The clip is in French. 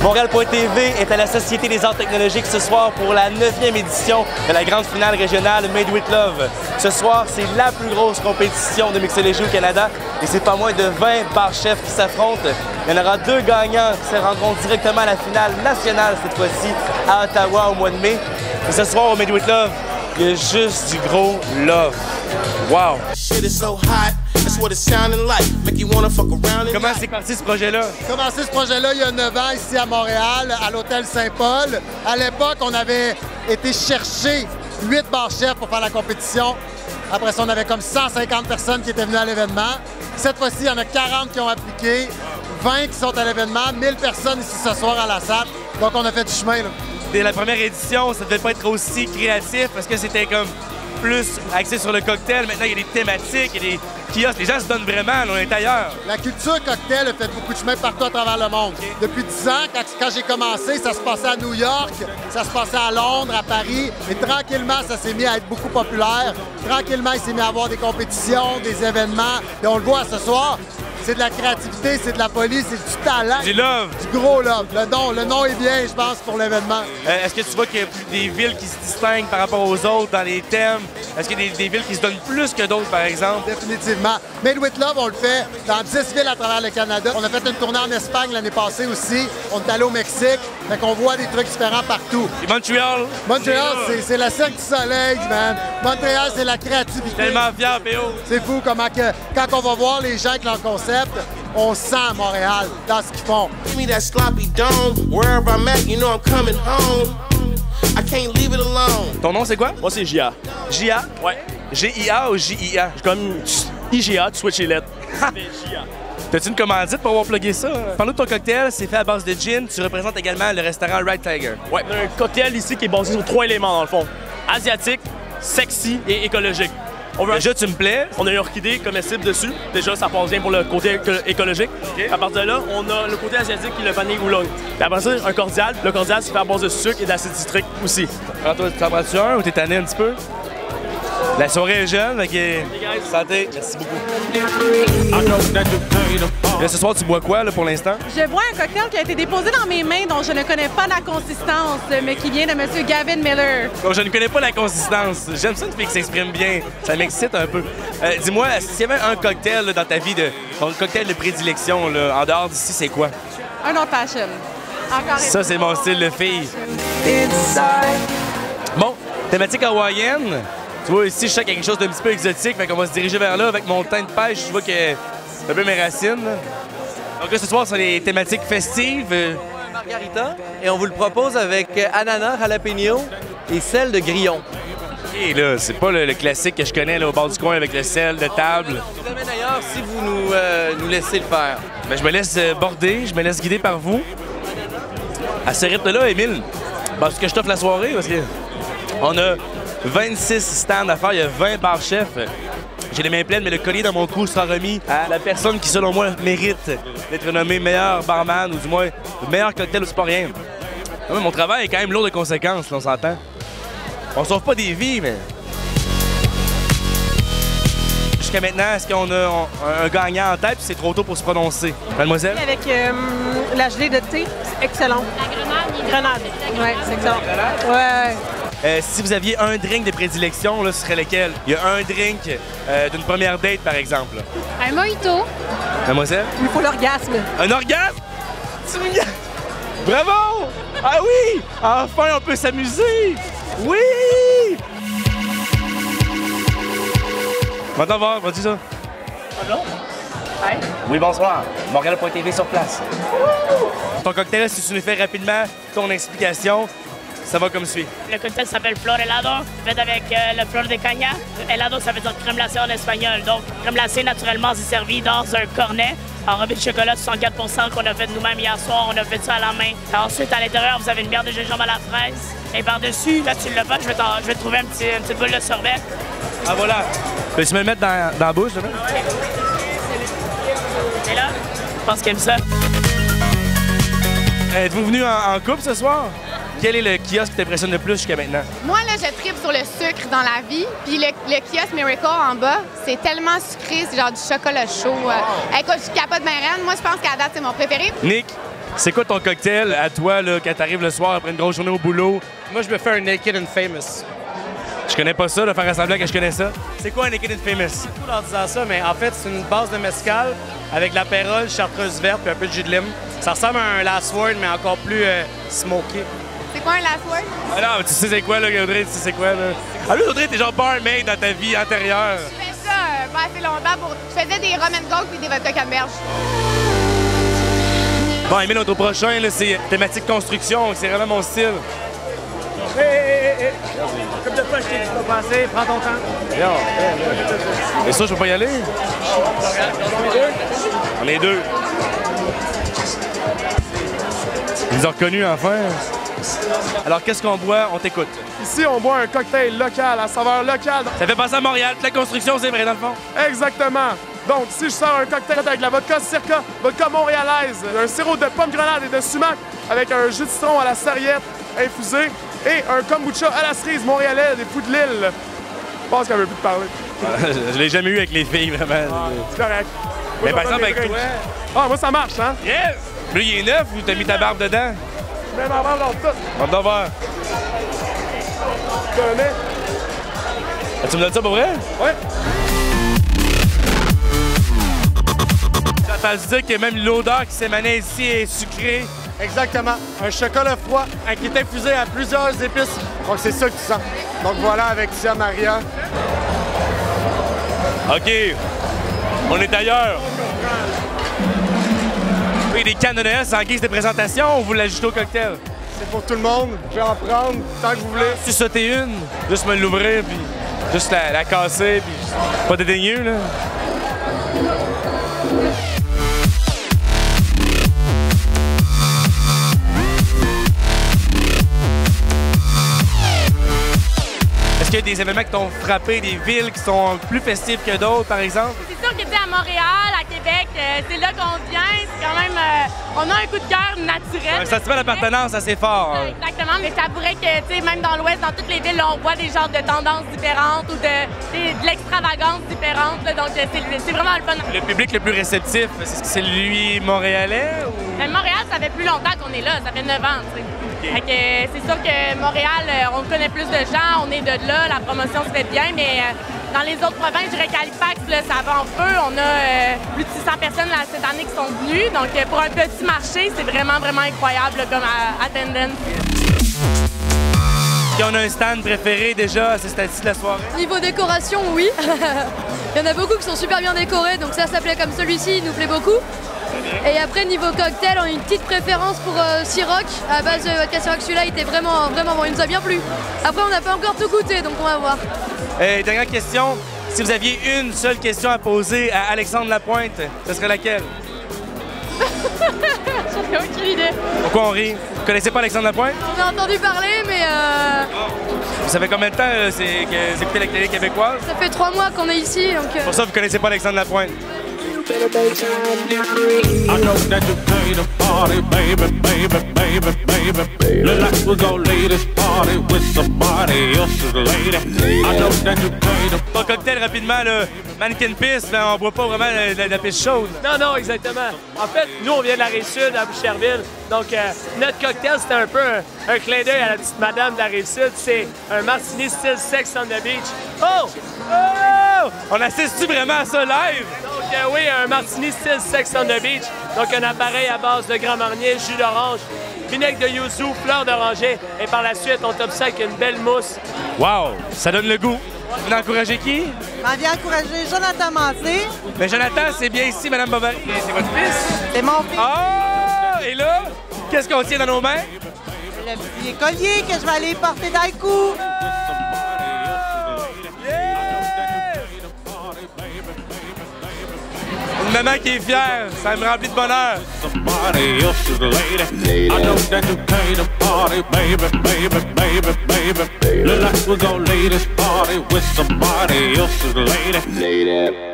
Montréal.tv est à la Société des arts technologiques ce soir pour la 9e édition de la grande finale régionale Made with Love. Ce soir, c'est la plus grosse compétition de mixologie au Canada et c'est pas moins de 20 bar-chefs qui s'affrontent. Il y en aura 2 gagnants qui se rendront directement à la finale nationale cette fois-ci à Ottawa au mois de mai. Et ce soir au Made with Love, il y a juste du gros love. Wow! Comment c'est parti ce projet-là? Commencé ce projet-là il y a 9 ans ici à Montréal, à l'Hôtel Saint-Paul. À l'époque, on avait été chercher 8 bar-chefs pour faire la compétition. Après ça, on avait comme 150 personnes qui étaient venues à l'événement. Cette fois-ci, il y en a 40 qui ont appliqué, 20 qui sont à l'événement, 1000 personnes ici ce soir à la SAP. Donc, on a fait du chemin, là. Dès la première édition, ça devait pas être aussi créatif parce que c'était comme plus axé sur le cocktail. Maintenant, il y a des thématiques, il y a des kiosques. Les gens se donnent vraiment, là, on est ailleurs. La culture cocktail a fait beaucoup de chemin partout à travers le monde. Okay. Depuis 10 ans, quand j'ai commencé, ça se passait à New York, ça se passait à Londres, à Paris. Et tranquillement, ça s'est mis à être beaucoup populaire. Tranquillement, il s'est mis à avoir des compétitions, des événements. Et on le voit ce soir. C'est de la créativité, c'est de la police, c'est du talent. Du love. Du gros love. Le nom est bien, je pense, pour l'événement. Est-ce que tu vois qu'il y a des villes qui se distinguent par rapport aux autres dans les thèmes? Est-ce qu'il y a des villes qui se donnent plus que d'autres, par exemple? Définitivement. Made with Love, on le fait dans 10 villes à travers le Canada. On a fait une tournée en Espagne l'année passée aussi. On est allé au Mexique. Fait qu'on voit des trucs différents partout. Et Montréal? Montréal, c'est la Cirque du Soleil, man. Montréal, c'est la créativité. Tellement fier, P.O. C'est fou comment que, quand on va voir les gens avec leur concept, on sent Montréal dans ce qu'ils font. Ton nom, c'est quoi? Moi, c'est J.A. J.A.? Ouais. G-I-A ou J-I-A? Comme IGA, tu switches les lettres. J.A. T'as-tu une commandite pour avoir plugué ça? Parle-nous de ton cocktail, c'est fait à base de gin. Tu représentes également le restaurant Red Tiger. Ouais, on a un cocktail ici qui est basé sur 3 éléments, dans le fond. Asiatique, sexy et écologique. Déjà, tu me plais. On a une orchidée comestible dessus. Déjà, ça passe bien pour le côté écologique. Okay. À partir de là, on a le côté asiatique qui est le vanille oolong. Puis après ça, un cordial. Le cordial, c'est fait à base de sucre et d'acide citrique aussi. Prends-toi, t'en prends-tu un ou t'es tanné un petit peu? La soirée est jeune, ok. Santé. Merci beaucoup. Là, ce soir, tu bois quoi là, pour l'instant? Je bois un cocktail qui a été déposé dans mes mains dont je ne connais pas la consistance, mais qui vient de M. Gavin Miller. Donc, je ne connais pas la consistance. J'aime ça une fille qui s'exprime bien. Ça m'excite un peu. Dis-moi, s'il y avait un cocktail là, dans ta vie, ton cocktail de prédilection, là, en dehors d'ici, c'est quoi? Un old fashion. Encore ça, c'est mon style de fille. Bon, thématique hawaïenne. Tu vois, ici, je sens quelque chose d'un petit peu exotique, fait qu'on va se diriger vers là avec mon teint de pêche. Je vois que c'est un peu mes racines. Là. Donc là, ce soir, c'est des thématiques festives. Margarita, et on vous le propose avec ananas, jalapeno et sel de grillon. Et là, c'est pas le classique que je connais là, au bord du coin avec le sel de table. Je vous amène ailleurs si vous nous laissez le faire. Ben, je me laisse border, je me laisse guider par vous. À ce rythme-là, Émile, parce que je t'offre la soirée, parce que on a 26 stands à faire, il y a 20 bar-chefs. J'ai les mains pleines, mais le collier dans mon cou sera remis à la personne qui, selon moi, mérite d'être nommé meilleur barman ou du moins meilleur cocktail ou c'est pas rien. Non, mais mon travail est quand même lourd de conséquences, là, on s'entend. On sauve pas des vies, mais... Jusqu'à maintenant, est-ce qu'on a un gagnant en tête puis c'est trop tôt pour se prononcer? Mademoiselle? Avec la gelée de thé, c'est excellent. La grenade. Oui, c'est excellent. Ouais. Si vous aviez un drink de prédilection, là, ce serait lequel? Il y a un drink d'une première date, par exemple. Un mojito. Mademoiselle? Il faut l'orgasme. Un orgasme? Bravo! Ah oui! Enfin, on peut s'amuser! Oui! Va-t'en voir, vas-y ça. Bonjour. Hi. Oui, bonsoir. Montréal.tv sur place. Ton cocktail, si tu nous fais rapidement ton explication, ça va comme suit. Le cocktail s'appelle Flor Helado, fait avec le fleur de caña. Helado, ça veut dire crème glacée en espagnol. Donc, crème glacée, naturellement, c'est servi dans un cornet enrobé de chocolat 64% qu'on a fait nous-mêmes hier soir. On a fait ça à la main. Ensuite, à l'intérieur, vous avez une bière de gingembre à la fraise. Et par-dessus, là, tu le pas, je vais te trouver une petite boule de sorbet. Ah, voilà. Peux-tu me le mettre dans la bouche, demain? Oui. Et là, je pense qu'il aime ça. Êtes-vous venu en couple ce soir? Quel est le kiosque qui t'impressionne le plus jusqu'à maintenant? Moi, là, je tripe sur le sucre dans la vie. Puis le kiosque Miracle en bas, c'est tellement sucré, c'est genre du chocolat chaud. Écoute, je capote bien reine. Moi, je pense qu'à date, c'est mon préféré. Nick? C'est quoi ton cocktail à toi, là, quand t'arrives le soir après une grosse journée au boulot? Moi, je me fais un Naked and Famous. Je connais pas ça, de faire semblant que je connais ça. C'est quoi un Naked and Famous? C'est cool en disant ça, mais en fait, c'est une base de mezcal avec de l'apérole, chartreuse verte puis un peu de jus de lime. Ça ressemble à un Last Word, mais encore plus smoké. C'est quoi un last word? Ah non, mais tu sais c'est quoi, là, Audrey? Tu sais c'est quoi, là? Ah, là, Audrey, t'es genre barmaid dans ta vie antérieure. Je fais ça pas assez longtemps pour... Je faisais des rum and coke puis des vodka canneberge. Bon, Émile, notre prochain, là, c'est thématique construction. C'est vraiment mon style. Hé! Comme de fois, je t'ai dit de pas passer, prends ton temps. Et ça, je peux pas y aller? On est deux. Ils les ont reconnus, enfin. Alors, qu'est-ce qu'on boit? On t'écoute. Ici, on boit un cocktail local, à saveur locale. Ça fait penser à Montréal. La construction, c'est vrai, dans le fond. Exactement. Donc, si je sors un cocktail avec la vodka Circa, vodka montréalaise, un sirop de pomme grenade et de sumac avec un jus de citron à la sarriette infusé et un kombucha à la cerise montréalais des Fous de l'Île. Je pense qu'elle veut plus te parler. Je l'ai jamais eu avec les filles, vraiment. C'est correct. Mais par exemple, avec toi... Ah, moi, ça marche, hein? Yes! Lui, il est neuf ou t'as mis ta barbe dedans? Je mets ma barbe dans tout. On va voir. Tu connais? Ah, tu me donnes ça pour vrai? Ouais. J'ai entendu dire que même l'odeur qui s'émanait ici est sucrée. Exactement. Un chocolat froid qui est infusé à plusieurs épices. Donc, c'est ça que tu sens. Donc, voilà avec Tia Maria. OK. On est ailleurs. Oui, des cannes de Noël, c'est en guise de présentation ou vous l'ajoutez au cocktail? C'est pour tout le monde. Je vais en prendre tant que vous voulez. Tu sauter une, juste me l'ouvrir, puis juste la casser, puis pas dédaigneux, là. Est-ce qu'il y a des événements qui t'ont frappé, des villes qui sont plus festives que d'autres, par exemple? C'est sûr que à Montréal, à Québec, c'est là qu'on vient. C'est quand même... on a un coup de cœur naturel. Un sentiment d'appartenance assez fort. Hein? Exactement, mais ça pourrait que, même dans l'Ouest, dans toutes les villes, là, on voit des genres de tendances différentes ou de l'extravagance différente. Là, donc, c'est vraiment le fun. Le public le plus réceptif, est-ce que c'est lui montréalais? Ou... Montréal, ça fait plus longtemps qu'on est là. Ça fait 9 ans, tu sais. Fait que c'est sûr que Montréal, on connaît plus de gens, on est de là, la promotion se fait bien, mais dans les autres provinces, je dirais qu'Halifax, là, ça va en feu. On a plus de 600 personnes là, cette année qui sont venues. Donc pour un petit marché, c'est vraiment, vraiment incroyable là, comme attendance. Est-ce qu'on a un stand préféré déjà à ce stade-ci de la soirée? Niveau décoration, oui. Il y en a beaucoup qui sont super bien décorés, donc ça plaît comme celui-ci, il nous plaît beaucoup. Et après, niveau cocktail, on a une petite préférence pour Ciroc. À base de vodka Ciroc, celui-là, il était vraiment bon. Il nous a bien plu. Après, on n'a pas encore tout goûté, donc on va voir. Dernière question. Si vous aviez une seule question à poser à Alexandre Lapointe, ce serait laquelle? J'en ai aucune idée. Pourquoi on rit? Vous connaissez pas Alexandre Lapointe? On a entendu parler, mais... Ça fait combien de temps que vous écoutez la télé québécoise? Ça fait 3 mois qu'on est ici, donc... Pour ça, vous connaissez pas Alexandre Lapointe? I know that you came to party, baby, baby, baby, baby. Look like we're gonna leave this party with somebody else's lady. I know that you came to... Ton cocktail, rapidement, là, mannequin piste, là, on boit pas vraiment la piste chaude. Non, exactement. En fait, nous, on vient de la Rive-Sud, à Boucherville. Donc, notre cocktail, c'était un peu un clin d'œil à la petite madame de la Rive-Sud. C'est un martini style Sex on the Beach. Oh! On assiste-tu vraiment à ça live? Donc, oui, un martini style Sex on the Beach. Donc, un appareil à base de Grand Marnier, jus d'orange, vinaigre de yuzu, fleur d'oranger. Et par la suite, on top ça avec une belle mousse. Wow! Ça donne le goût. Vous venez encourager qui? On vient encourager Jonathan Massé. Mais Jonathan, c'est bien ici, Mme Bovary. C'est votre fils? C'est mon fils. Ah! Et là, qu'est-ce qu'on tient dans nos mains? Le petit collier que je vais aller porter dans le cou. Une maman qui est fière, ça me remplit de bonheur. Somebody else's lady. I know that you came to party, baby, baby, baby, baby. Look like we're gonna leave this party with somebody else's lady.